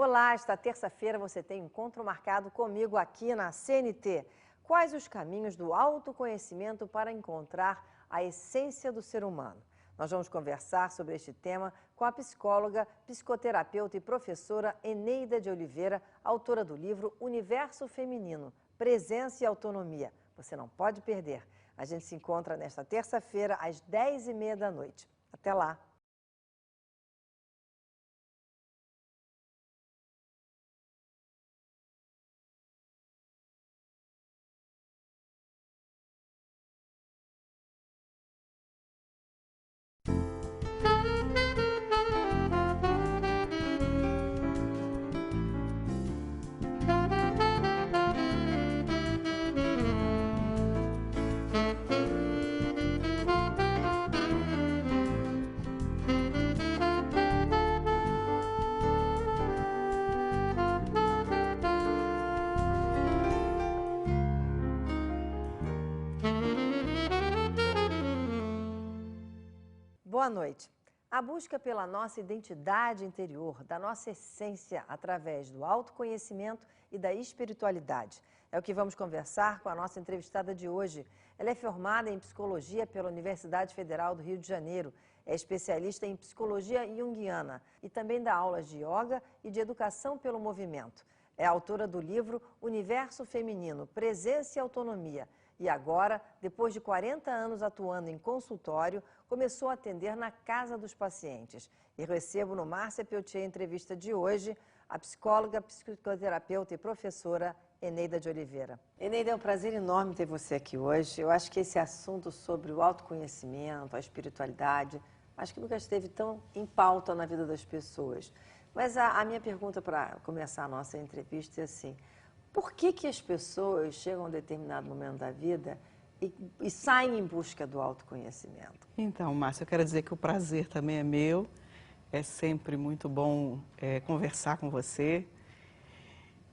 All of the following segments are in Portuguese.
Olá, esta terça-feira você tem encontro marcado comigo aqui na CNT. Quais os caminhos do autoconhecimento para encontrar a essência do ser humano? Nós vamos conversar sobre este tema com a psicóloga, psicoterapeuta e professora Eneida de Oliveira, autora do livro Universo Feminino, Presença e Autonomia. Você não pode perder. A gente se encontra nesta terça-feira às 10h30 da noite. Até lá! Boa noite. A busca pela nossa identidade interior, da nossa essência, através do autoconhecimento e da espiritualidade. É o que vamos conversar com a nossa entrevistada de hoje. Ela é formada em psicologia pela Universidade Federal do Rio de Janeiro. É especialista em psicologia junguiana e também dá aulas de yoga e de educação pelo movimento. É autora do livro Universo Feminino, Presença e Autonomia. E agora, depois de 40 anos atuando em consultório, começou a atender na casa dos pacientes. E recebo no Márcia Peltier entrevista de hoje a psicóloga, psicoterapeuta e professora Eneida de Oliveira. Eneida, é um prazer enorme ter você aqui hoje. Eu acho que esse assunto sobre o autoconhecimento, a espiritualidade, acho que nunca esteve tão em pauta na vida das pessoas. Mas a minha pergunta para começar a nossa entrevista é assim: por que as pessoas chegam a um determinado momento da vida e saem em busca do autoconhecimento? Então, Márcia, eu quero dizer que o prazer também é meu. É sempre muito bom conversar com você.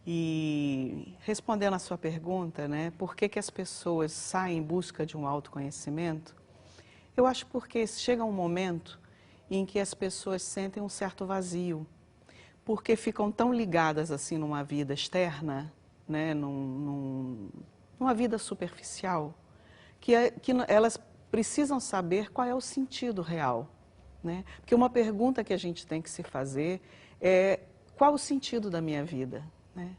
E respondendo a sua pergunta, né, por que as pessoas saem em busca de um autoconhecimento? Eu acho porque chega um momento em que as pessoas sentem um certo vazio, porque ficam tão ligadas assim numa vida externa, né, numa vida superficial, que elas precisam saber qual é o sentido real, né? Porque uma pergunta que a gente tem que se fazer é: qual o sentido da minha vida, né?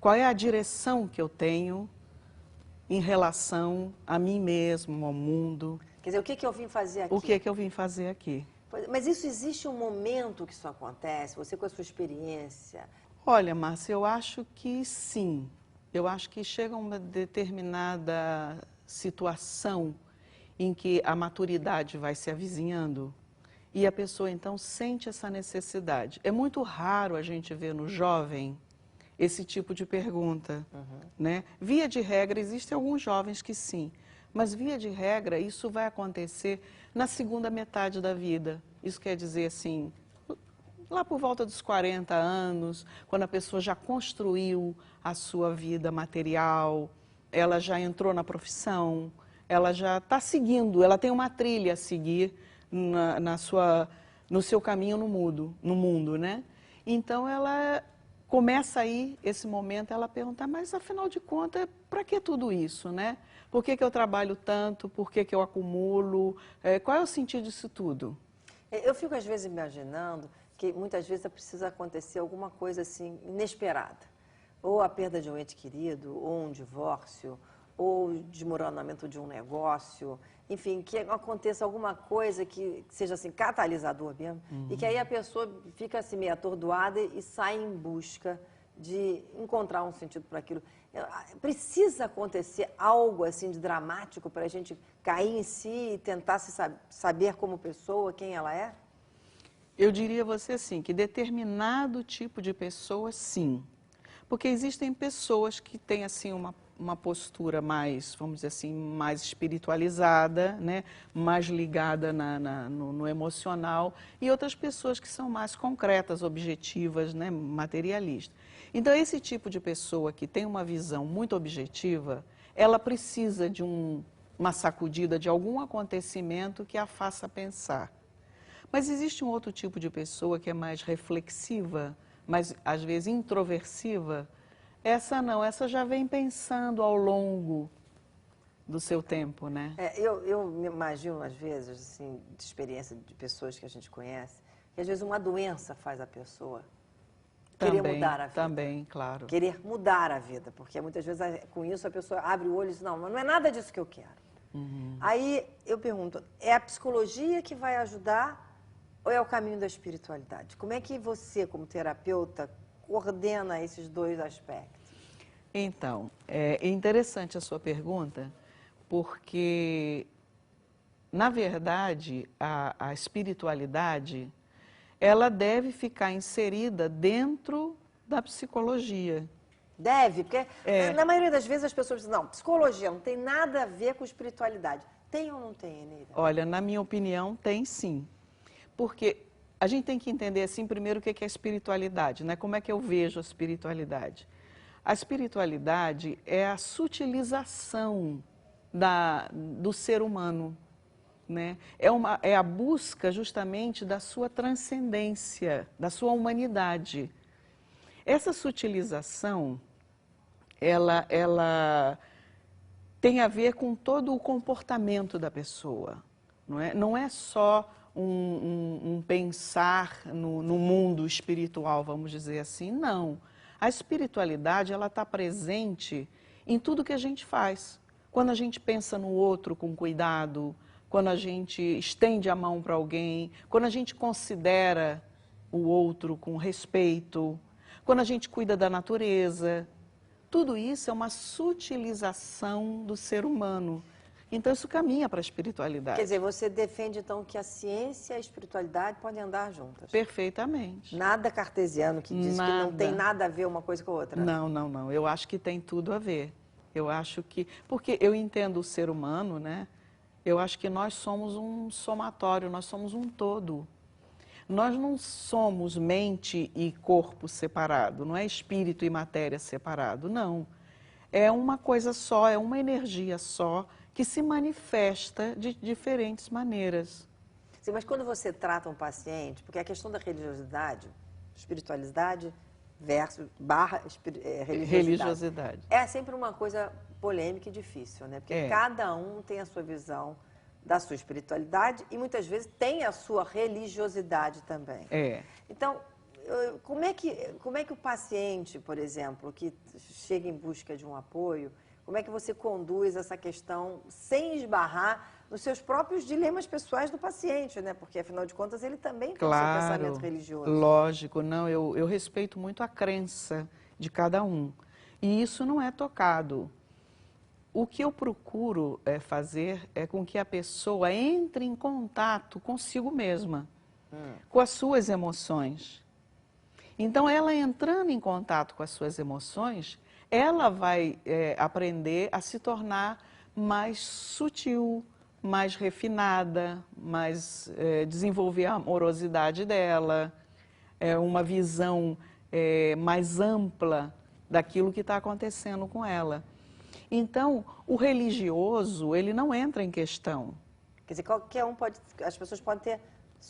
Qual é a direção que eu tenho em relação a mim mesmo, ao mundo? Quer dizer, o que eu vim fazer aqui? O que eu vim fazer aqui? Mas isso existe um momento que isso acontece? Você com a sua experiência? Olha, Márcia, eu acho que sim. Eu acho que chega uma determinada situação em que a maturidade vai se avizinhando e a pessoa então sente essa necessidade. É muito raro a gente ver no jovem esse tipo de pergunta, né? Via de regra, existem alguns jovens que sim, mas via de regra isso vai acontecer na segunda metade da vida. Isso quer dizer assim, lá por volta dos 40 anos, quando a pessoa já construiu a sua vida material, ela já entrou na profissão, ela já está seguindo, ela tem uma trilha a seguir no seu caminho no mundo, né? Então ela começa aí, esse momento, ela perguntar: mas afinal de contas, para que tudo isso, né? Por que eu trabalho tanto? Por que eu acumulo? Qual é o sentido disso tudo? Eu fico às vezes imaginando que muitas vezes precisa acontecer alguma coisa assim inesperada. Ou a perda de um ente querido, ou um divórcio, ou desmoronamento de um negócio, enfim, que aconteça alguma coisa que seja assim catalisador mesmo, e que aí a pessoa fica assim meio atordoada e sai em busca de encontrar um sentido para aquilo. Precisa acontecer algo assim de dramático para a gente cair em si e tentar se saber como pessoa, quem ela é? Eu diria a você assim, que determinado tipo de pessoa, sim. Porque existem pessoas que têm assim uma postura mais, vamos dizer assim, mais espiritualizada, né? Mais ligada no emocional, e outras pessoas que são mais concretas, objetivas, né? Materialistas. Então, esse tipo de pessoa que tem uma visão muito objetiva, ela precisa de uma sacudida, de algum acontecimento que a faça pensar. Mas existe um outro tipo de pessoa que é mais reflexiva, mas às vezes introversiva, essa não, essa já vem pensando ao longo do seu tempo, né? Eu me imagino, às vezes, assim, de experiência de pessoas que a gente conhece, que às vezes uma doença faz a pessoa querer mudar a vida. Também, claro. Querer mudar a vida, porque muitas vezes com isso a pessoa abre o olho e diz, não, mas não é nada disso que eu quero. Aí eu pergunto, é a psicologia que vai ajudar ou é o caminho da espiritualidade? Como é que você, como terapeuta, coordena esses dois aspectos? Então, é interessante a sua pergunta, porque, na verdade, a espiritualidade, ela deve ficar inserida dentro da psicologia. Deve, porque na maioria das vezes as pessoas dizem, não, psicologia não tem nada a ver com espiritualidade. Tem ou não tem, Eneida? Olha, na minha opinião, tem sim. Porque a gente tem que entender, assim, primeiro o que é a espiritualidade, né? Como é que eu vejo a espiritualidade? A espiritualidade é a sutilização do ser humano, né? É a busca justamente da sua transcendência, da sua humanidade. Essa sutilização, ela tem a ver com todo o comportamento da pessoa, não é? Não é só um pensar no mundo espiritual, vamos dizer assim, não. A espiritualidade, ela está presente em tudo que a gente faz. Quando a gente pensa no outro com cuidado, quando a gente estende a mão para alguém, quando a gente considera o outro com respeito, quando a gente cuida da natureza, tudo isso é uma sutilização do ser humano. Então isso caminha para a espiritualidade. Quer dizer, você defende então que a ciência e a espiritualidade podem andar juntas? Perfeitamente. Nada cartesiano que diz que não tem nada a ver uma coisa com a outra? Não, não, não. Eu acho que tem tudo a ver. Eu acho que... Porque eu entendo o ser humano, né? Eu acho que nós somos um somatório, nós somos um todo. Nós não somos mente e corpo separado, não é espírito e matéria separado, não. É uma coisa só, é uma energia só que se manifesta de diferentes maneiras. Sim, mas quando você trata um paciente, porque a questão da religiosidade, espiritualidade versus religiosidade, é sempre uma coisa polêmica e difícil, né? Porque cada um tem a sua visão da sua espiritualidade e muitas vezes tem a sua religiosidade também. Então, como é que o paciente, por exemplo, que chega em busca de um apoio, como é que você conduz essa questão sem esbarrar nos seus próprios dilemas pessoais do paciente, né? Porque, afinal de contas, ele também tem o seu pensamento religioso. Lógico, não, eu respeito muito a crença de cada um. E isso não é tocado. O que eu procuro fazer é com que a pessoa entre em contato consigo mesma, com as suas emoções. Então, ela entrando em contato com as suas emoções, ela vai aprender a se tornar mais sutil, mais refinada, desenvolver a amorosidade dela, uma visão mais ampla daquilo que está acontecendo com ela. Então, o religioso, ele não entra em questão. Quer dizer, qualquer um pode, as pessoas podem ter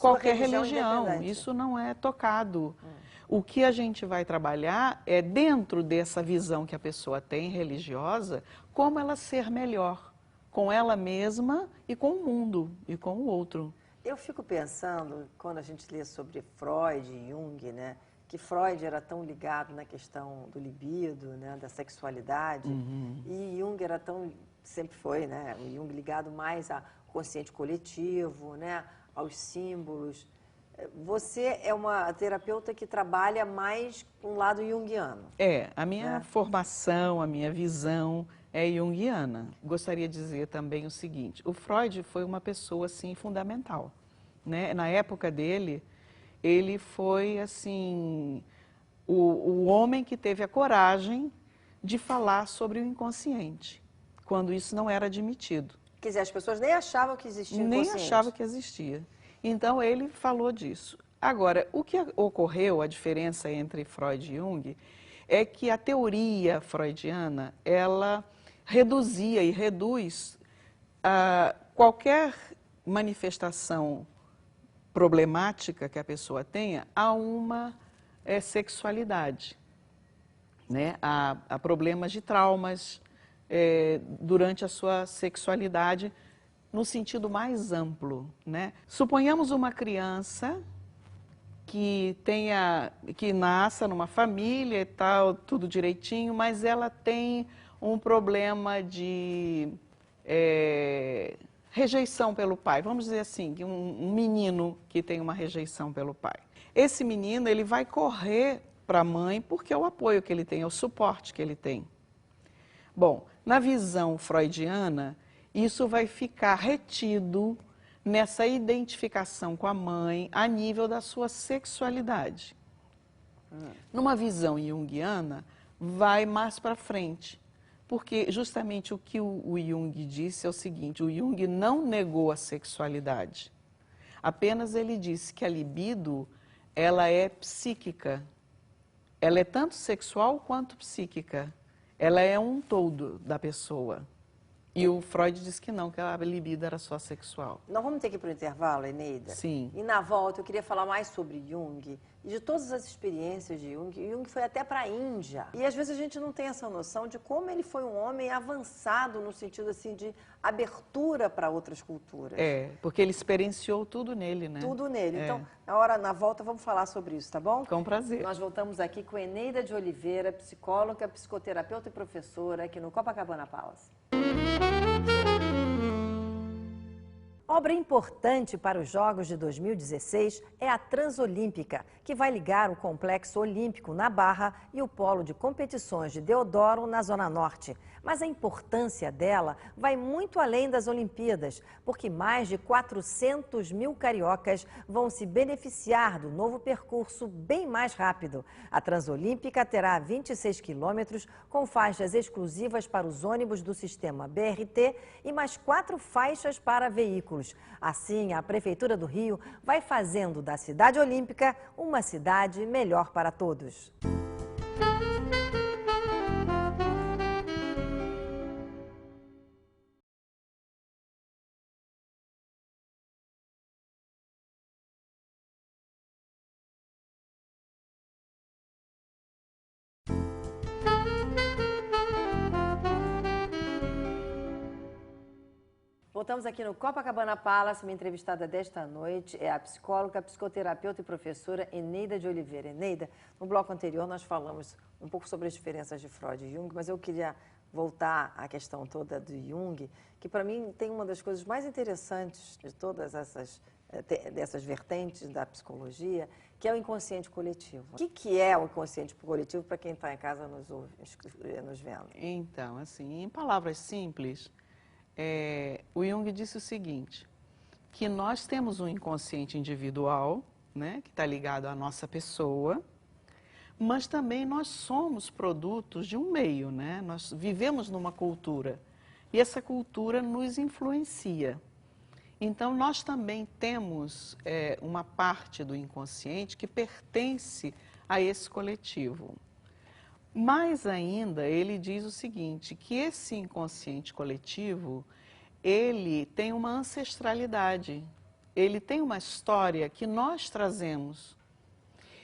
qualquer religião, isso não é tocado. O que a gente vai trabalhar é, dentro dessa visão que a pessoa tem religiosa, como ela ser melhor com ela mesma e com o mundo e com o outro. Eu fico pensando, quando a gente lê sobre Freud e Jung, né, que Freud era tão ligado na questão do libido, né, da sexualidade, e Jung era sempre foi, né, o Jung ligado mais ao consciente coletivo, né, aos símbolos. Você é uma terapeuta que trabalha mais com o lado junguiano. A minha formação, a minha visão é junguiana. Gostaria de dizer também o seguinte, o Freud foi uma pessoa, assim, fundamental, né? Na época dele, ele foi, assim, o homem que teve a coragem de falar sobre o inconsciente, quando isso não era admitido. Quer dizer, as pessoas nem achavam que existia inconsciente. Nem achavam que existia. Então, ele falou disso. Agora, o que ocorreu, a diferença entre Freud e Jung, é que a teoria freudiana, ela reduzia e reduz qualquer manifestação problemática que a pessoa tenha a uma sexualidade, né? Há problemas de traumas durante a sua sexualidade, no sentido mais amplo, né? Suponhamos uma criança que nasça numa família e tal, tudo direitinho, mas ela tem um problema de rejeição pelo pai. Vamos dizer assim, um menino que tem uma rejeição pelo pai. Esse menino, ele vai correr para a mãe porque é o apoio que ele tem, é o suporte que ele tem. Bom, na visão freudiana, isso vai ficar retido nessa identificação com a mãe a nível da sua sexualidade. Numa visão junguiana, vai mais para frente, porque justamente o que o Jung disse é o seguinte: o Jung não negou a sexualidade, apenas ele disse que a libido, ela é psíquica, ela é tanto sexual quanto psíquica, ela é um todo da pessoa. E o Freud disse que não, que a libido era só sexual. Nós vamos ter que ir para o intervalo, Eneida? Sim. E na volta eu queria falar mais sobre Jung e de todas as experiências de Jung. Jung foi até para a Índia. E às vezes a gente não tem essa noção de como ele foi um homem avançado no sentido assim de abertura para outras culturas. Porque ele experienciou tudo nele, né? Tudo nele. Então, na volta vamos falar sobre isso, tá bom? Com prazer. Nós voltamos aqui com Eneida de Oliveira, psicóloga, psicoterapeuta e professora aqui no Copacabana Palace. Obra importante para os Jogos de 2016 é a Transolímpica, que vai ligar o Complexo Olímpico na Barra e o Polo de Competições de Deodoro na Zona Norte. Mas a importância dela vai muito além das Olimpíadas, porque mais de 400 mil cariocas vão se beneficiar do novo percurso bem mais rápido. A Transolímpica terá 26 quilômetros com faixas exclusivas para os ônibus do sistema BRT e mais 4 faixas para veículos. Assim, a Prefeitura do Rio vai fazendo da Cidade Olímpica uma cidade melhor para todos. Voltamos aqui no Copacabana Palace. Minha entrevistada desta noite é a psicóloga, psicoterapeuta e professora Eneida de Oliveira. Eneida, no bloco anterior nós falamos um pouco sobre as diferenças de Freud e Jung, mas eu queria voltar à questão toda do Jung, que para mim tem uma das coisas mais interessantes de todas dessas vertentes da psicologia, que é o inconsciente coletivo. O que é o inconsciente coletivo para quem está em casa nos vendo? Então, assim, em palavras simples, o Jung disse o seguinte, que nós temos um inconsciente individual, né, que está ligado à nossa pessoa, mas também nós somos produtos de um meio, né? Nós vivemos numa cultura e essa cultura nos influencia. Então, nós também temos uma parte do inconsciente que pertence a esse coletivo. Mais ainda, ele diz o seguinte, que esse inconsciente coletivo, ele tem uma ancestralidade, ele tem uma história que nós trazemos.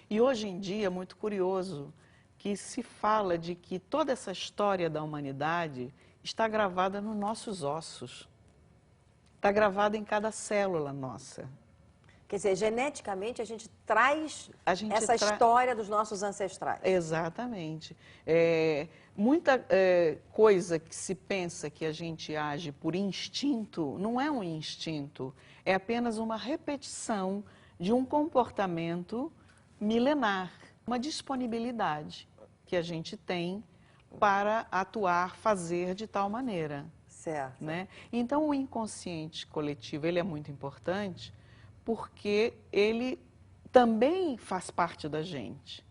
E hoje em dia é muito curioso que se fala de que toda essa história da humanidade está gravada nos nossos ossos, está gravada em cada célula nossa. Quer dizer, geneticamente a gente traz essa história dos nossos ancestrais. Exatamente. Muita coisa que se pensa que a gente age por instinto, não é um instinto, é apenas uma repetição de um comportamento milenar, uma disponibilidade que a gente tem para atuar, fazer de tal maneira. Certo. Né? Então, o inconsciente coletivo, ele é muito importante, porque ele também faz parte da gente.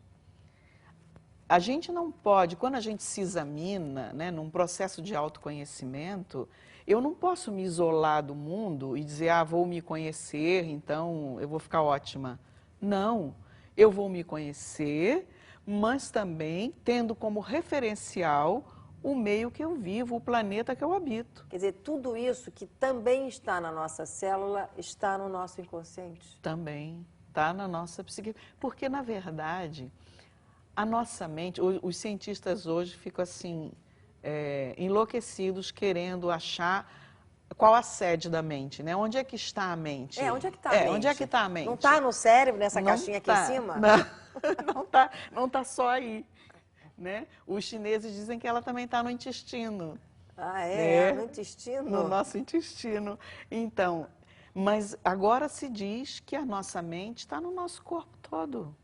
A gente não pode, quando a gente se examina, né, num processo de autoconhecimento, eu não posso me isolar do mundo e dizer, vou me conhecer, então eu vou ficar ótima. Não, eu vou me conhecer, mas também tendo como referencial o meio que eu vivo, o planeta que eu habito. Quer dizer, tudo isso que também está na nossa célula está no nosso inconsciente? Também, está na nossa psique. Porque, na verdade, a nossa mente, os cientistas hoje ficam assim, enlouquecidos querendo achar qual a sede da mente, né? Onde é que está a mente? Onde é que está a mente? Onde é que está a mente? Não está no cérebro, nessa Não caixinha aqui tá, em cima? não tá só aí, né? Os chineses dizem que ela também está no intestino. Ah, né? No intestino? No nosso intestino. Então, mas agora se diz que a nossa mente está no nosso corpo todo.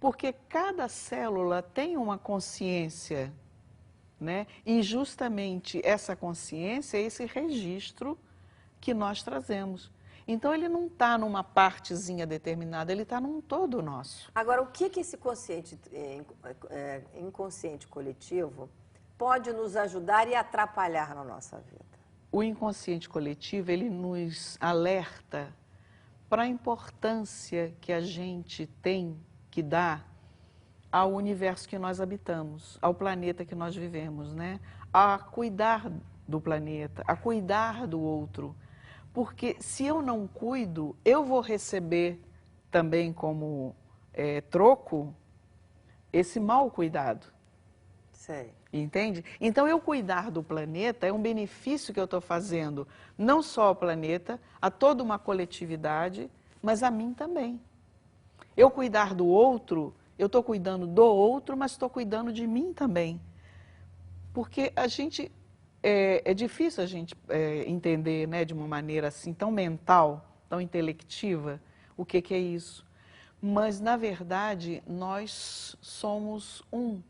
Porque cada célula tem uma consciência, né? E justamente essa consciência é esse registro que nós trazemos. Então ele não está numa partezinha determinada, ele está num todo nosso. Agora, o que esse inconsciente coletivo pode nos ajudar e atrapalhar na nossa vida? O inconsciente coletivo, ele nos alerta para a importância que a gente tem que dar ao universo que nós habitamos, ao planeta que nós vivemos, né? A cuidar do planeta, a cuidar do outro. Porque se eu não cuido, eu vou receber também como troco esse mau cuidado. Sei. Entende? Então, eu cuidar do planeta é um benefício que eu estou fazendo, não só ao planeta, a toda uma coletividade, mas a mim também. Eu cuidar do outro, eu estou cuidando do outro, mas estou cuidando de mim também. Porque a gente, é difícil a gente entender, né, de uma maneira assim tão mental, tão intelectiva, o que é isso. Mas, na verdade, nós somos um.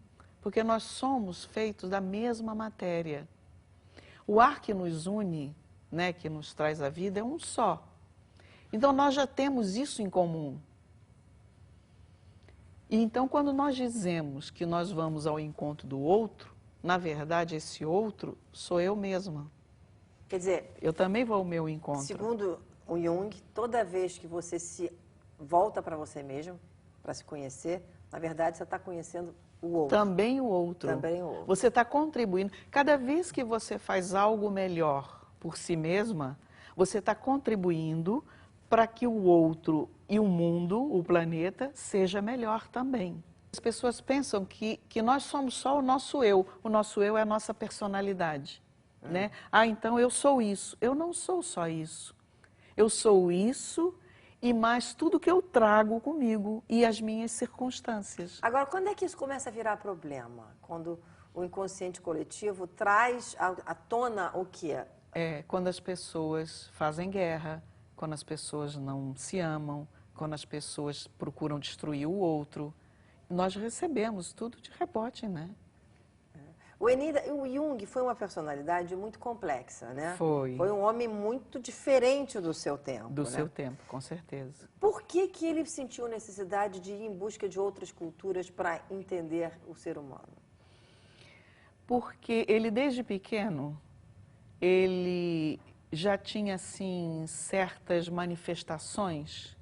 Porque nós somos feitos da mesma matéria. O ar que nos une, né, que nos traz a vida, é um só. Então, nós já temos isso em comum. E então, quando nós dizemos que nós vamos ao encontro do outro, na verdade, esse outro sou eu mesma. Quer dizer, eu também vou ao meu encontro. Segundo o Jung, toda vez que você se volta para você mesmo, para se conhecer, na verdade, você está conhecendo o outro. Também o outro. Também o outro. Você está contribuindo. Cada vez que você faz algo melhor por si mesma, você está contribuindo para que o outro e o mundo, o planeta, seja melhor também. As pessoas pensam que nós somos só o nosso eu. O nosso eu é a nossa personalidade. Né? Ah, então eu sou isso. Eu não sou só isso. Eu sou isso e mais tudo que eu trago comigo e as minhas circunstâncias. Agora, quando é que isso começa a virar problema? Quando o inconsciente coletivo traz à tona o quê? Quando as pessoas fazem guerra, quando as pessoas não se amam, quando as pessoas procuram destruir o outro. Nós recebemos tudo de rebote, né? O Jung foi uma personalidade muito complexa, né? Foi. Foi um homem muito diferente do seu tempo. Do seu tempo, com certeza. Por que ele sentiu necessidade de ir em busca de outras culturas para entender o ser humano? Porque ele, desde pequeno, ele já tinha, assim, certas manifestações,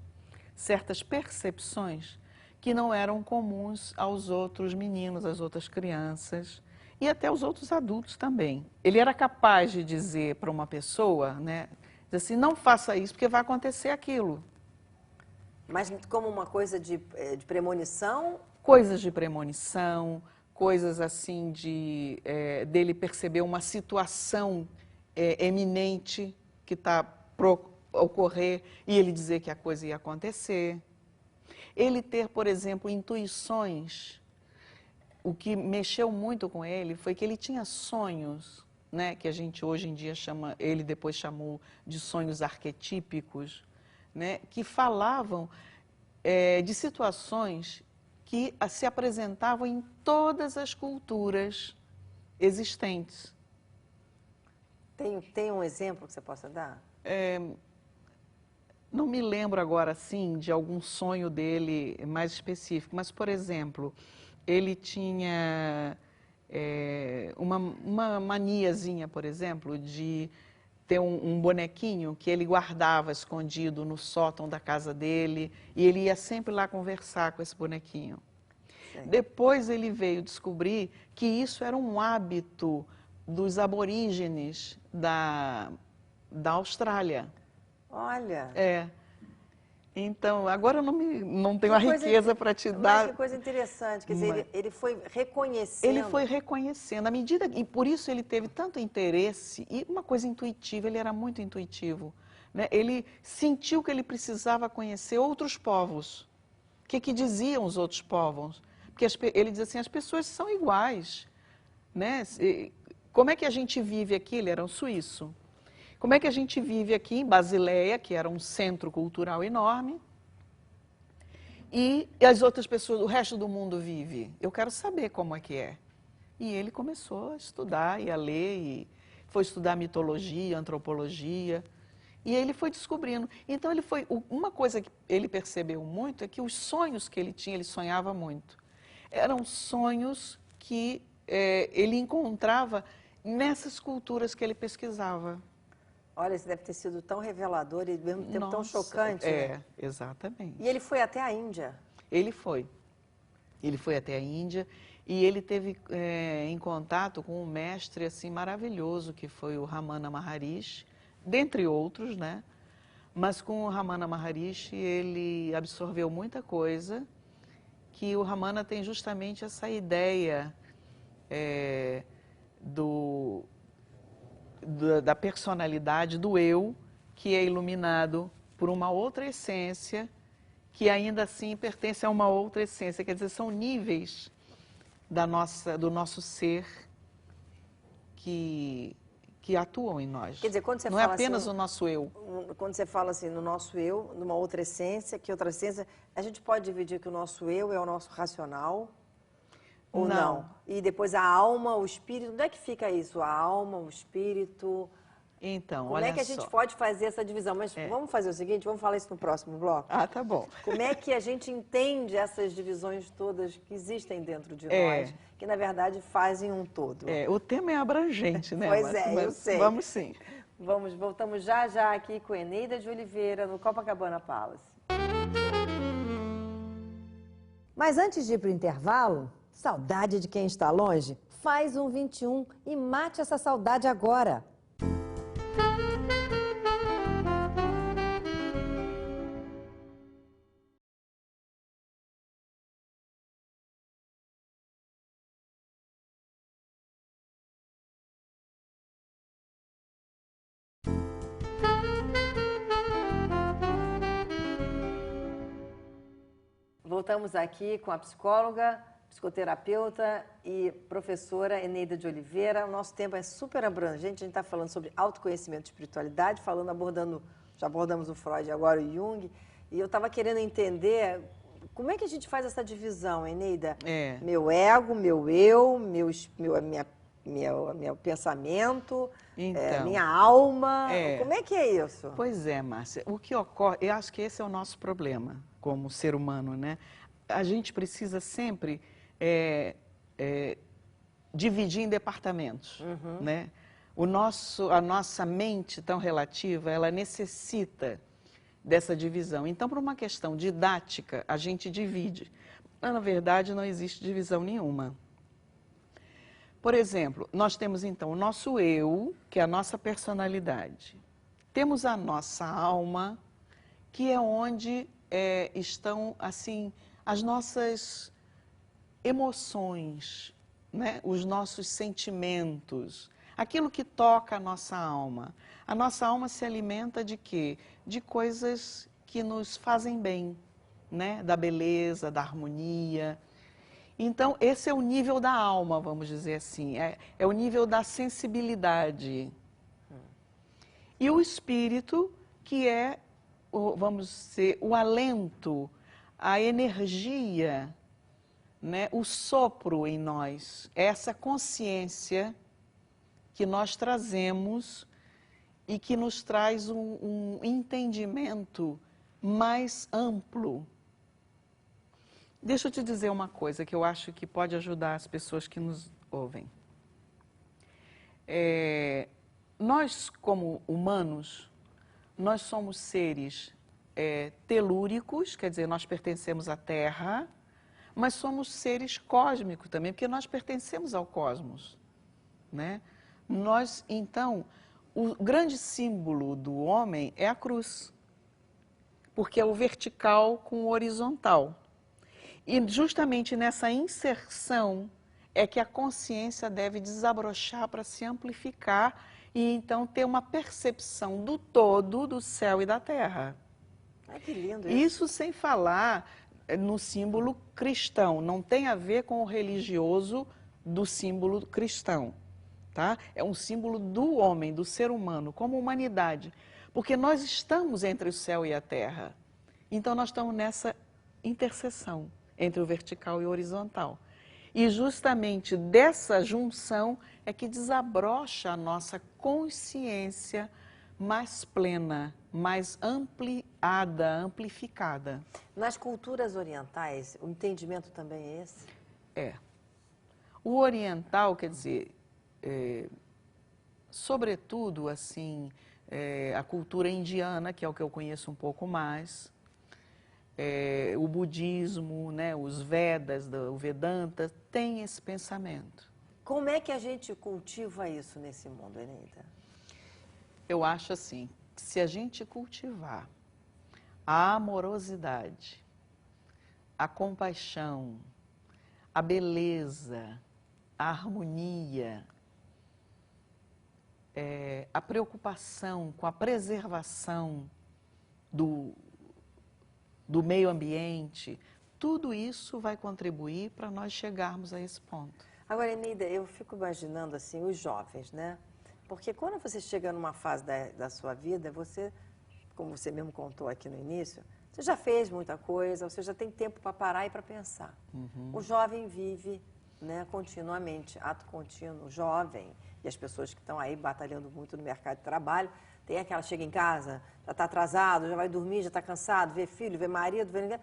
certas percepções que não eram comuns aos outros meninos, às outras crianças e até aos outros adultos também. Ele era capaz de dizer para uma pessoa, né, dizer assim, não faça isso porque vai acontecer aquilo. Mas como uma coisa de premonição? Coisas de premonição, coisas assim dele perceber uma situação eminente que está para ocorrer e ele dizer que a coisa ia acontecer. Ele ter, por exemplo, intuições. O que mexeu muito com ele foi que ele tinha sonhos, né, que a gente hoje em dia chama, ele depois chamou de sonhos arquetípicos, né, que falavam de situações que se apresentavam em todas as culturas existentes. Tem um exemplo que você possa dar? Não me lembro agora, assim, de algum sonho dele mais específico, mas, por exemplo, ele tinha uma maniazinha, por exemplo, de ter um bonequinho que ele guardava escondido no sótão da casa dele e ele ia sempre lá conversar com esse bonequinho. Sim. Depois ele veio descobrir que isso era um hábito dos aborígenes da Austrália. Olha! Então, agora eu não tenho a Que coisa riqueza para te Mas dar. que coisa interessante, quer dizer, ele foi reconhecendo. Ele foi reconhecendo, à medida, e por isso ele teve tanto interesse, e uma coisa intuitiva, ele era muito intuitivo, né? Ele sentiu que ele precisava conhecer outros povos. O que diziam os outros povos? Porque ele diz assim, as pessoas são iguais, né? Como é que a gente vive aqui? Ele era um suíço. Como é que a gente vive aqui em Basileia, que era um centro cultural enorme, e as outras pessoas, o resto do mundo vive? Eu quero saber como é que é. E ele começou a estudar e a ler, e foi estudar mitologia, antropologia, e ele foi descobrindo. Então, uma coisa que ele percebeu muito é que os sonhos que ele tinha, ele sonhava muito. Eram sonhos que ele encontrava nessas culturas que ele pesquisava. Olha, isso deve ter sido tão revelador e ao mesmo tempo tão Nossa, chocante, né? Exatamente. E ele foi até a Índia? Ele foi. Ele foi até a Índia e ele teve em contato com um mestre assim maravilhoso, que foi o Ramana Maharishi, dentre outros, né? Mas com o Ramana Maharishi ele absorveu muita coisa, que o Ramana tem justamente essa ideia da personalidade do eu, que é iluminado por uma outra essência, que ainda assim pertence a uma outra essência. Quer dizer, são níveis do nosso ser que atuam em nós. Quer dizer, quando você não fala é apenas assim, o nosso eu. Quando você fala assim no nosso eu, numa outra essência, que outra essência, a gente pode dividir que o nosso eu é o nosso racional ou não? E depois a alma, o espírito, onde é que fica isso? A alma, o espírito? Então, Como olha é que a gente pode fazer essa divisão? Mas vamos fazer o seguinte, vamos falar isso no próximo bloco? Ah, tá bom. Como é que a gente entende essas divisões todas que existem dentro de nós, que na verdade fazem um todo? O tema é abrangente, né? Pois eu sei. Vamos sim. Voltamos já aqui com Eneida de Oliveira, no Copacabana Palace. Mas antes de ir para o intervalo, saudade de quem está longe? Faz um 21 e mate essa saudade agora. Voltamos aqui com a psicóloga, psicoterapeuta e professora Eneida de Oliveira. O nosso tema é super abrangente, a gente está falando sobre autoconhecimento e espiritualidade, já abordamos o Freud e agora o Jung, e eu estava querendo entender como é que a gente faz essa divisão, Eneida? Meu ego, meu eu, meu pensamento, minha alma, como é que é isso? Pois é, Márcia, o que ocorre, eu acho que esse é o nosso problema como ser humano, né? A gente precisa sempre dividir em departamentos, né? A nossa mente tão relativa, ela necessita dessa divisão. Então, por uma questão didática, a gente divide. Mas, na verdade, não existe divisão nenhuma. Por exemplo, nós temos então o nosso eu, que é a nossa personalidade. Temos a nossa alma, que é onde estão assim as nossas emoções, né? Os nossos sentimentos, aquilo que toca a nossa alma. A nossa alma se alimenta de quê? De coisas que nos fazem bem, né? Da beleza, da harmonia. Então, esse é o nível da alma, vamos dizer assim, é o nível da sensibilidade. E o espírito, que é, vamos dizer, o alento, a energia, né? O sopro em nós, essa consciência que nós trazemos e que nos traz um entendimento mais amplo. Deixa eu te dizer uma coisa que eu acho que pode ajudar as pessoas que nos ouvem. Nós, como humanos, nós somos seres telúricos, quer dizer, nós pertencemos à Terra, mas somos seres cósmicos também, porque nós pertencemos ao cosmos, né? Então, o grande símbolo do homem é a cruz. porque é o vertical com o horizontal. E justamente nessa inserção é que a consciência deve desabrochar para se amplificar e então ter uma percepção do todo do céu e da terra. Ai, que lindo isso. Isso sem falar no símbolo cristão, não tem a ver com o religioso do símbolo cristão, tá? É um símbolo do homem, do ser humano, como humanidade, porque nós estamos entre o céu e a terra, então nós estamos nessa interseção entre o vertical e o horizontal. E justamente dessa junção é que desabrocha a nossa consciência mais plena, mais ampliada, amplificada. Nas culturas orientais, o entendimento também é esse? É. O oriental, quer dizer, sobretudo, assim, a cultura indiana, que é o que eu conheço um pouco mais, o budismo, né, os Vedas, o Vedanta, tem esse pensamento. Como é que a gente cultiva isso nesse mundo, Eneida? Eu acho assim, que se a gente cultivar a amorosidade, a compaixão, a beleza, a harmonia, a preocupação com a preservação do meio ambiente, tudo isso vai contribuir para nós chegarmos a esse ponto. Agora, Eneida, eu fico imaginando assim, os jovens, né? Porque quando você chega numa fase da sua vida, você, como você mesmo contou aqui no início, você já fez muita coisa, você já tem tempo para parar e para pensar. Uhum. O jovem vive, né, continuamente, ato contínuo, jovem, e as pessoas que estão aí batalhando muito no mercado de trabalho, tem aquela, chega em casa, já está atrasado, já vai dormir, já está cansado, vê filho, vê marido, vê ninguém.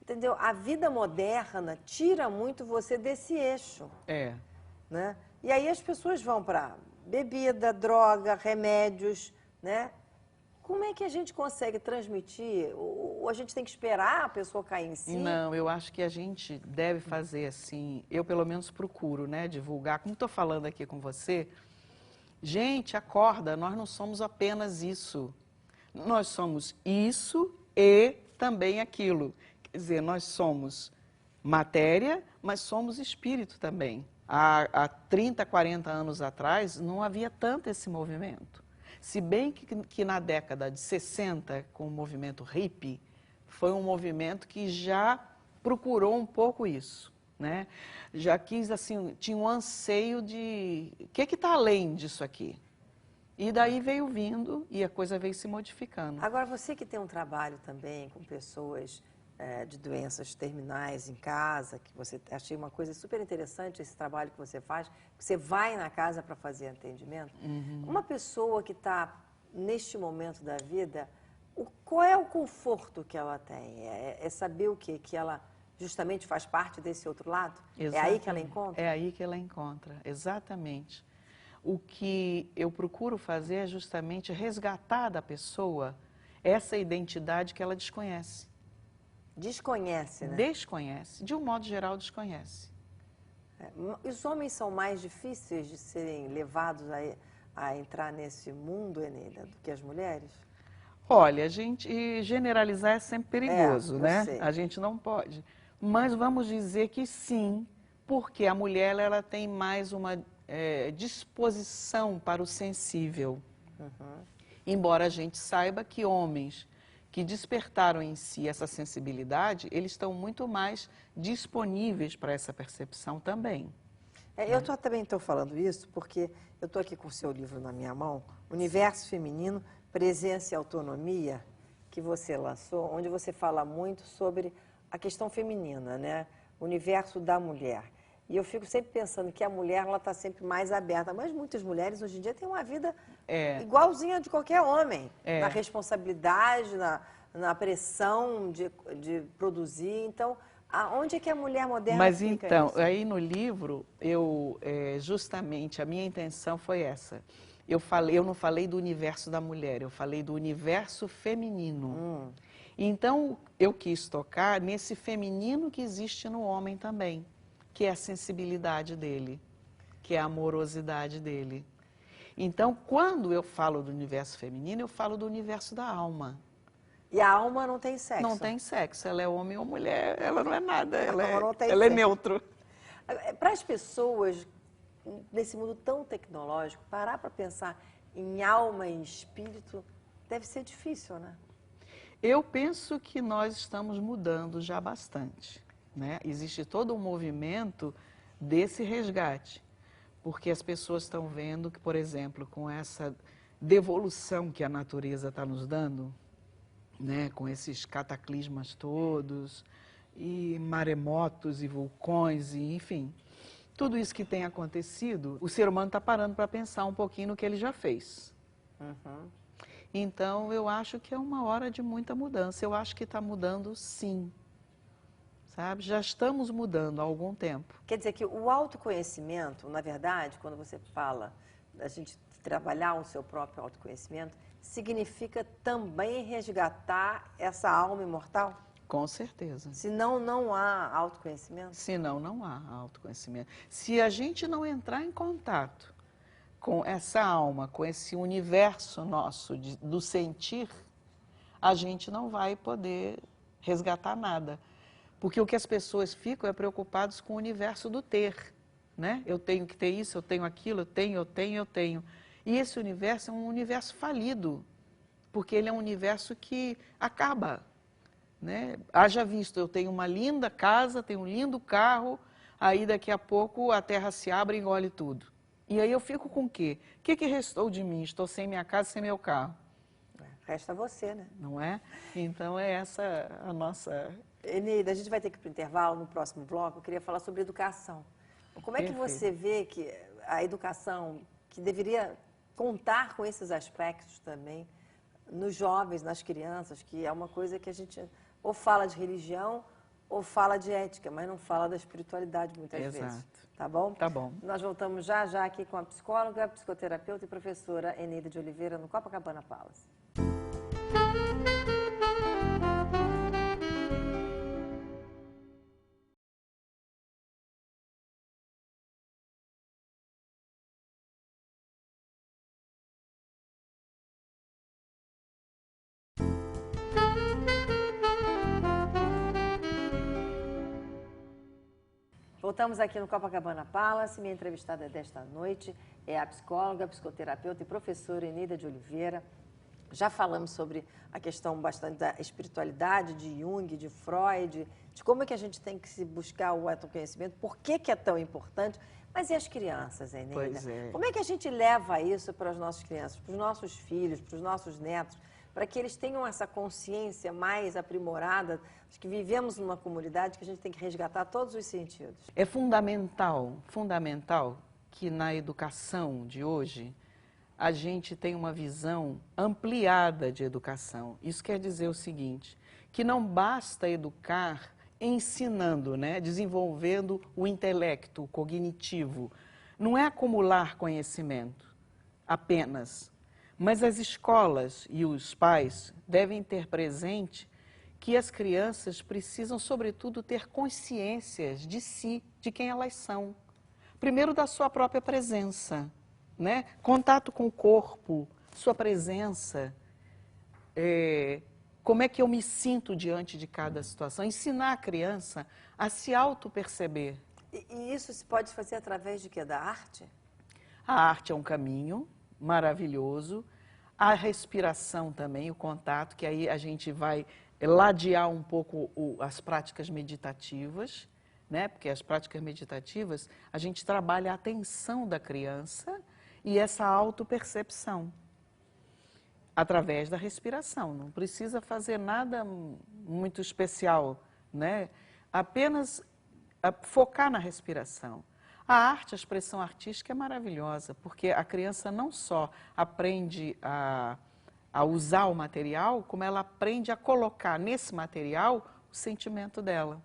Entendeu? A vida moderna tira muito você desse eixo. É. Né? E aí as pessoas vão para bebida, droga, remédios, né? Como é que a gente consegue transmitir? Ou a gente tem que esperar a pessoa cair em si? Não, eu acho que a gente deve fazer assim, eu pelo menos procuro, né, divulgar, como estou falando aqui com você, gente, acorda, nós não somos apenas isso, nós somos isso e também aquilo, quer dizer, nós somos matéria, mas somos espírito também. Há 30, 40 anos atrás não havia tanto esse movimento. Se bem que na década de 60, com o movimento hippie, foi um movimento que já procurou um pouco isso, né? Já quis, assim, tinha um anseio de, o que está além disso aqui? E daí veio vindo e a coisa veio se modificando. Agora, você que tem um trabalho também com pessoas de doenças terminais em casa, que você achei uma coisa super interessante esse trabalho que você faz, que você vai na casa para fazer atendimento. Uhum. Uma pessoa que está neste momento da vida, qual é o conforto que ela tem? É saber o quê? Que ela justamente faz parte desse outro lado? Exatamente. É aí que ela encontra? É aí que ela encontra, exatamente. O que eu procuro fazer é justamente resgatar da pessoa essa identidade que ela desconhece. Desconhece, né? Desconhece, de um modo geral desconhece. Os homens são mais difíceis de serem levados a entrar nesse mundo, Eneida, do que as mulheres? Olha, a gente generalizar é sempre perigoso, né? Sei. A gente não pode. Mas vamos dizer que sim, porque a mulher ela tem mais uma disposição para o sensível. Uhum. Embora a gente saiba que homens que despertaram em si essa sensibilidade, eles estão muito mais disponíveis para essa percepção também. Eu também estou falando isso porque eu estou aqui com o seu livro na minha mão, Universo Feminino, Presença e Autonomia, que você lançou, onde você fala muito sobre a questão feminina, né? O universo da mulher. E eu fico sempre pensando que a mulher está sempre mais aberta, mas muitas mulheres hoje em dia têm uma vida igualzinha de qualquer homem, na responsabilidade, na pressão de produzir. Então, onde é que a mulher moderna Mas fica então, isso? aí no livro, justamente a minha intenção foi essa. Eu não falei do universo da mulher, eu falei do universo feminino. Então, eu quis tocar nesse feminino que existe no homem também, que é a sensibilidade dele, que é a amorosidade dele. Então, quando eu falo do universo feminino, eu falo do universo da alma, E a alma não tem sexo? Não tem sexo, ela é homem ou mulher, ela não é nada, ela ela é neutro. Para as pessoas, nesse mundo tão tecnológico, parar para pensar em alma e espírito deve ser difícil, né? Eu penso que nós estamos mudando já bastante, né? Existe todo um movimento desse resgate, porque as pessoas estão vendo que, por exemplo, com essa devolução que a natureza está nos dando, né? Com esses cataclismas todos, e maremotos e vulcões, e enfim, tudo isso que tem acontecido, o ser humano está parando para pensar um pouquinho no que ele já fez. Uhum. Então, eu acho que é uma hora de muita mudança. Eu acho que está mudando, sim. Sabe? Já estamos mudando há algum tempo. Quer dizer que o autoconhecimento, na verdade, quando você fala da gente trabalhar o seu próprio autoconhecimento, significa também resgatar essa alma imortal? Com certeza. Senão, não há autoconhecimento? Senão, não há autoconhecimento. Se a gente não entrar em contato com essa alma, com esse universo nosso do sentir, a gente não vai poder resgatar nada. Porque o que as pessoas ficam é preocupadas com o universo do ter, né? Eu tenho que ter isso, eu tenho aquilo, eu tenho. E esse universo é um universo falido, porque ele é um universo que acaba, né? Haja visto, eu tenho uma linda casa, tenho um lindo carro, aí daqui a pouco a terra se abre e engole tudo. E aí eu fico com o quê? O que restou de mim? Estou sem minha casa, sem meu carro. Resta você, né? Não é? Então é essa a nossa... Eneida, a gente vai ter que ir para o intervalo no próximo bloco. Eu queria falar sobre educação. Como é que você vê que a educação, que deveria contar com esses aspectos também, nos jovens, nas crianças, que é uma coisa que a gente ou fala de religião ou fala de ética, mas não fala da espiritualidade muitas vezes. Tá bom? Tá bom. Nós voltamos já já aqui com a psicóloga, psicoterapeuta e professora Eneida de Oliveira no Copacabana Palace. Voltamos aqui no Copacabana Palace. Minha entrevistada desta noite é a psicóloga, psicoterapeuta e professora Eneida de Oliveira. Já falamos sobre a questão bastante da espiritualidade, de Jung, de Freud, de como é que a gente tem que se buscar o autoconhecimento, por que é tão importante. Mas e as crianças, Eneida? Pois é. Como é que a gente leva isso para as nossas crianças, para os nossos filhos, para os nossos netos, para que eles tenham essa consciência mais aprimorada? Acho que vivemos numa comunidade que a gente tem que resgatar todos os sentidos. É fundamental que na educação de hoje a gente tenha uma visão ampliada de educação. Isso quer dizer o seguinte, que não basta educar ensinando, né, desenvolvendo o intelecto, o cognitivo. Não é acumular conhecimento apenas, mas as escolas e os pais devem ter presente que as crianças precisam, sobretudo, ter consciências de si, de quem elas são. Primeiro, da sua própria presença, né? Contato com o corpo, sua presença, como é que eu me sinto diante de cada situação. Ensinar a criança a se auto-perceber. E isso se pode fazer através de quê? Da arte? A arte é um caminho maravilhoso, a respiração também, o contato, que aí a gente vai ladear um pouco as práticas meditativas, né? Porque as práticas meditativas, a gente trabalha a atenção da criança e essa autopercepção através da respiração. Não precisa fazer nada muito especial, né? Apenas focar na respiração. A arte, a expressão artística é maravilhosa, porque a criança não só aprende a usar o material, como ela aprende a colocar nesse material o sentimento dela.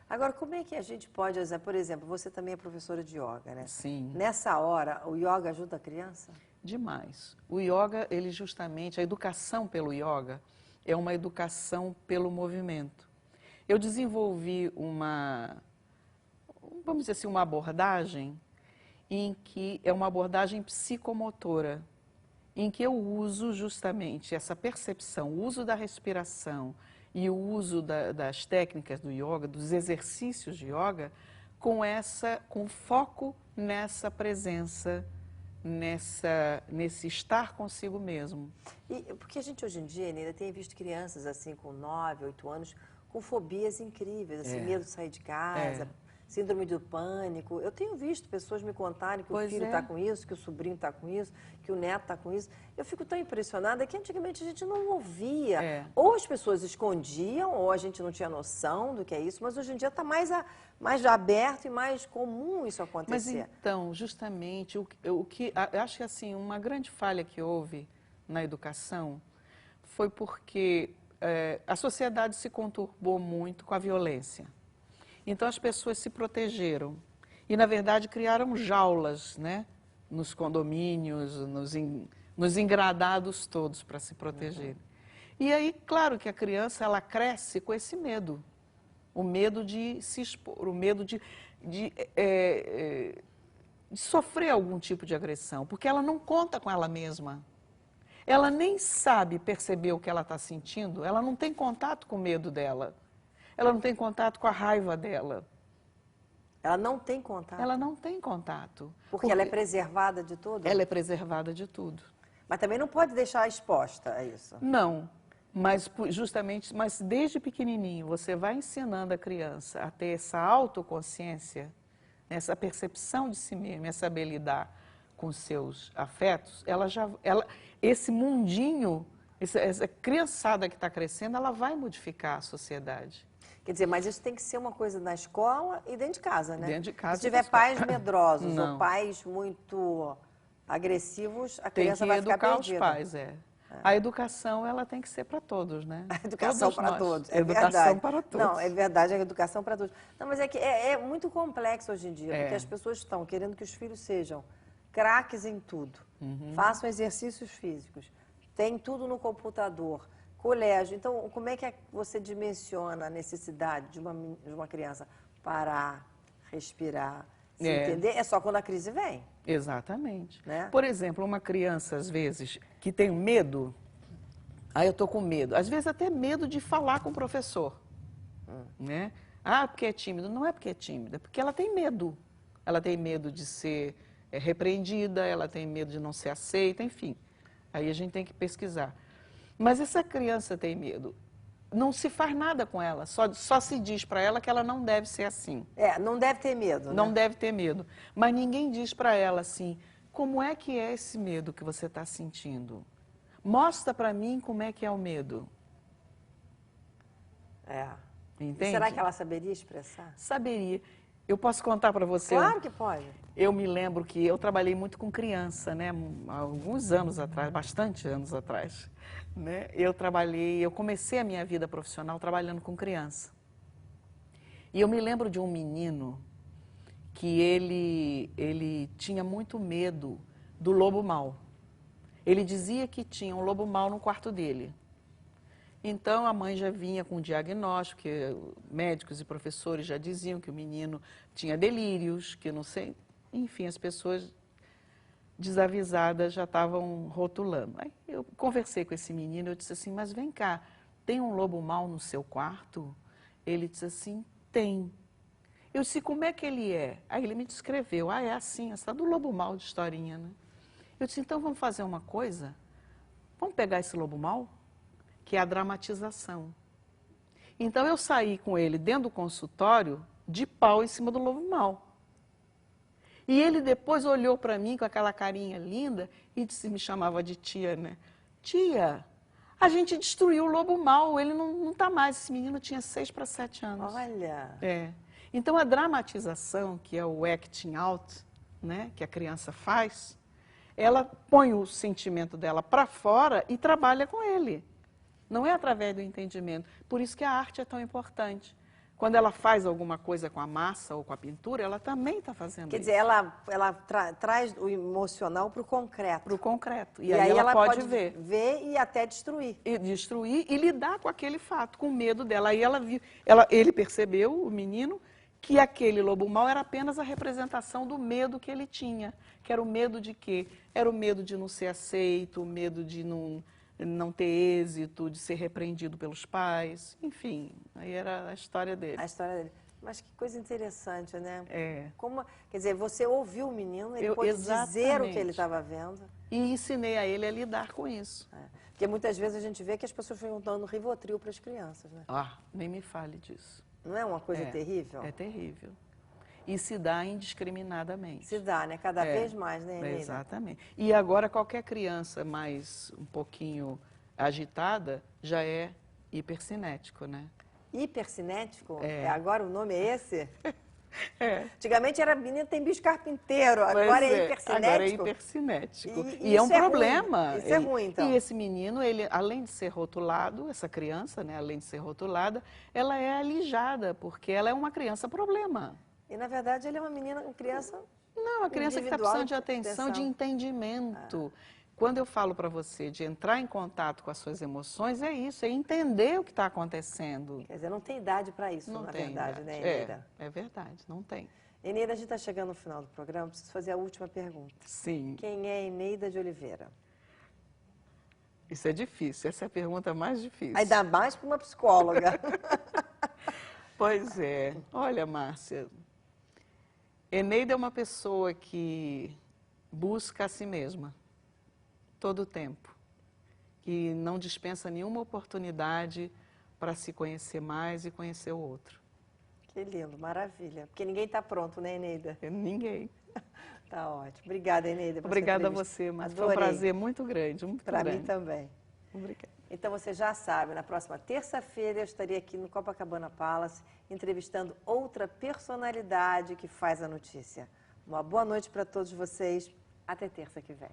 Agora, como é que a gente pode usar, por exemplo, você também é professora de yoga, né? Sim. Nessa hora, o yoga ajuda a criança? Demais. O yoga, ele justamente, a educação pelo yoga é uma educação pelo movimento. Eu desenvolvi vamos dizer assim, uma abordagem em que é uma abordagem psicomotora, em que eu uso justamente essa percepção, o uso da respiração e o uso das técnicas do yoga, dos exercícios de yoga, com foco nessa presença, nesse estar consigo mesmo. E porque a gente hoje em dia, ainda tem visto crianças assim com 9, 8 anos com fobias incríveis, assim, medo de sair de casa, síndrome do pânico. Eu tenho visto pessoas me contarem que o filho está com isso, que o sobrinho está com isso, que o neto está com isso. Eu fico tão impressionada que antigamente a gente não ouvia. Ou as pessoas escondiam, ou a gente não tinha noção do que é isso, mas hoje em dia está mais aberto e mais comum isso acontecer. Mas então, justamente, eu acho que assim, uma grande falha que houve na educação foi porque a sociedade se conturbou muito com a violência. Então as pessoas se protegeram e, na verdade, criaram jaulas, né, nos condomínios, nos engradados todos para se protegerem. E aí, claro que a criança ela cresce com esse medo, o medo de se expor, o medo de sofrer algum tipo de agressão, porque ela não conta com ela mesma. Ela nem sabe perceber o que ela está sentindo, ela não tem contato com o medo dela. Ela não tem contato com a raiva dela. Ela não tem contato? Ela não tem contato. Porque ela é preservada de tudo? Ela é preservada de tudo. Mas também não pode deixar exposta a isso? Não, mas justamente, mas desde pequenininho você vai ensinando a criança a ter essa autoconsciência, essa percepção de si mesma, a saber lidar com seus afetos, esse mundinho, essa criançada que está crescendo, ela vai modificar a sociedade. Quer dizer, mas isso tem que ser uma coisa na escola e dentro de casa, né? Dentro de casa. Se tiver pais medrosos não. ou pais muito agressivos, a criança vai ficar perdida. Tem que educar os pais, A educação, ela tem que ser para todos, né? A educação para todos, é educação verdade. para todos. Não, é verdade, a educação para todos. Não, mas é que é muito complexo hoje em dia, porque as pessoas estão querendo que os filhos sejam craques em tudo, façam exercícios físicos, tem tudo no computador, colégio. Então, como é que você dimensiona a necessidade de uma criança parar, respirar, se entender? É só quando a crise vem. Exatamente. Né? Por exemplo, uma criança, às vezes, que tem medo, eu estou com medo, às vezes até medo de falar com o professor. Né? Porque é tímido. Não é porque é tímida, é porque ela tem medo. Ela tem medo de ser repreendida, ela tem medo de não ser aceita, enfim. Aí a gente tem que pesquisar. Mas essa criança tem medo. Não se faz nada com ela, só se diz para ela que ela não deve ser assim. Não deve ter medo, Não deve ter medo. Mas ninguém diz para ela assim, como é que é esse medo que você está sentindo? Mostra para mim como é que é o medo. Entende? E será que ela saberia expressar? Saberia. Eu posso contar para você? Claro que pode. Eu me lembro que eu trabalhei muito com criança, né? Há alguns anos atrás, bastante anos atrás. Né? Eu comecei a minha vida profissional trabalhando com criança. E eu me lembro de um menino que ele tinha muito medo do lobo mau. Ele dizia que tinha um lobo mau no quarto dele. Então a mãe já vinha com um diagnóstico, que médicos e professores já diziam que o menino tinha delírios, que não sei, enfim, as pessoas desavisadas já estavam rotulando. Aí eu conversei com esse menino, eu disse assim, mas vem cá, tem um lobo mau no seu quarto? Ele disse assim, tem. Eu disse, como é que ele é? Aí ele me descreveu, é assim, essa do lobo mau de historinha, né? Eu disse, então vamos fazer uma coisa, vamos pegar esse lobo mau, que é a dramatização. Então eu saí com ele dentro do consultório, de pau em cima do lobo mau. E ele depois olhou para mim com aquela carinha linda e disse, me chamava de tia, né? Tia, a gente destruiu o lobo mau, ele não está mais. Esse menino tinha 6 para 7 anos. Olha! Então a dramatização, que é o acting out, né, que a criança faz, ela põe o sentimento dela para fora e trabalha com ele. Não é através do entendimento. Por isso que a arte é tão importante. Quando ela faz alguma coisa com a massa ou com a pintura, ela também está fazendo isso. Quer dizer, ela traz o emocional para o concreto. Para o concreto. E aí ela pode ver e até destruir. E destruir e lidar com aquele fato, com medo dela. Aí ele percebeu, o menino, que aquele lobo mau era apenas a representação do medo que ele tinha. Que era o medo de quê? Era o medo de não ser aceito, o medo de não ter êxito, de ser repreendido pelos pais. Enfim, aí era a história dele. A história dele. Mas que coisa interessante, né? É. Como, quer dizer, você ouviu o menino, ele pôde dizer o que ele estava vendo. E ensinei a ele a lidar com isso. Porque muitas vezes a gente vê que as pessoas ficam dando Rivotril para as crianças, né? Ah, nem me fale disso. Não é uma coisa terrível? É terrível. E se dá indiscriminadamente. Se dá, né? Cada vez mais, né, Eneida? Exatamente. E agora qualquer criança mais um pouquinho agitada já é hipercinético, né? Hipercinético? É. Agora o nome é esse? É. Antigamente era menino tem bicho carpinteiro, agora é hipercinético. Agora é hipercinético. E é um isso é problema. ruim. Isso é ruim, então. E esse menino, ele, além de ser rotulado, essa criança, né, além de ser rotulada, ela é alijada, porque ela é uma criança problema. E, na verdade, ele é uma criança... Não, uma criança que está precisando de atenção, de entendimento. Quando eu falo para você de entrar em contato com as suas emoções, é isso, é entender o que está acontecendo. Quer dizer, não tem idade para isso, na verdade, né, Eneida? É verdade, não tem. Eneida, a gente está chegando no final do programa, preciso fazer a última pergunta. Sim. Quem é Eneida de Oliveira? Isso é difícil, essa é a pergunta mais difícil. Ainda mais para uma psicóloga. Pois é. Olha, Márcia, Eneida é uma pessoa que busca a si mesma todo o tempo, que não dispensa nenhuma oportunidade para se conhecer mais e conhecer o outro. Que lindo, maravilha. Porque ninguém está pronto, né, Eneida? Ninguém. Tá ótimo. Obrigada, Eneida. Obrigada a você, mas foi um prazer muito grande. Para mim também. Obrigada. Então você já sabe, na próxima terça-feira eu estarei aqui no Copacabana Palace entrevistando outra personalidade que faz a notícia. Uma boa noite para todos vocês. Até terça que vem.